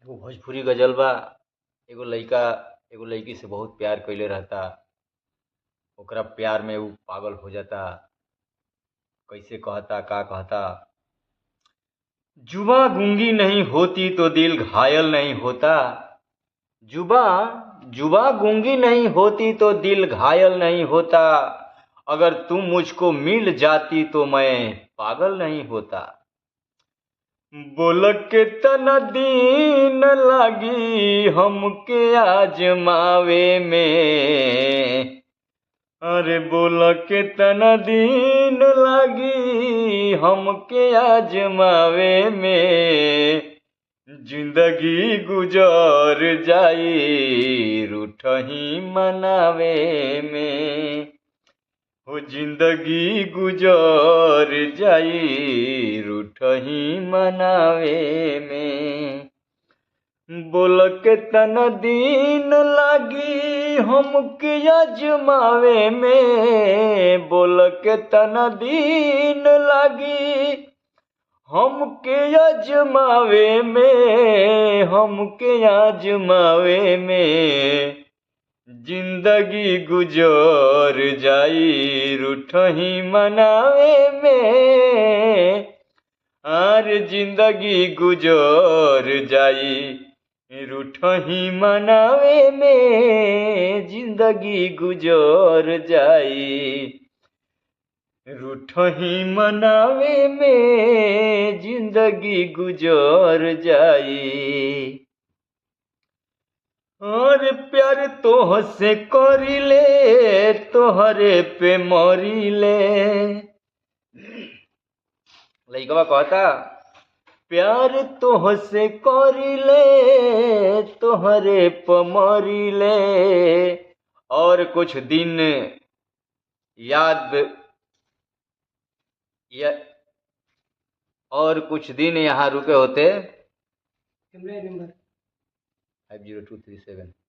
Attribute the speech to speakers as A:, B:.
A: एगो भोजपुरी गजल बा। एगो लइका एगो लइकी से बहुत प्यार कइले रहता। ओकरा प्यार में ऊ पागल हो जाता। कैसे कहता का कहता। जुबां गूंगी नहीं होती तो दिल घायल नहीं होता। जुबां जुबां गूंगी नहीं होती तो दिल घायल नहीं होता। अगर तुम मुझको मिल जाती तो मैं पागल नहीं होता। बोल के तना दीन लागी हमके आजमावे में। अरे बोल के तना दीन लागी हमके आजमावे में। जिंदगी गुजर जाई रूठही मनावे में। हो जिंदगी गुजर जाई रूठही मनावे में। बोल के तना दीन लागी हमके आजमावे में। बोल के तना दीन लागी हमके आजमावे में। हमके आजमावे में। जिंदगी गुजर जाई रूठही मनावे में। आर जिंदगी गुजर जाई रूठही मनावे में। जिंदगी गुजर जाई रूठही मनावे में। जिंदगी गुजर जाई। और प्यार तोह से करिले तोहरे पे मरिले। लइकवा कहता प्यार तोह से करिले तोहरे पे मरिले। और कुछ दिन याद या और कुछ दिन यहाँ रुके होते। 50237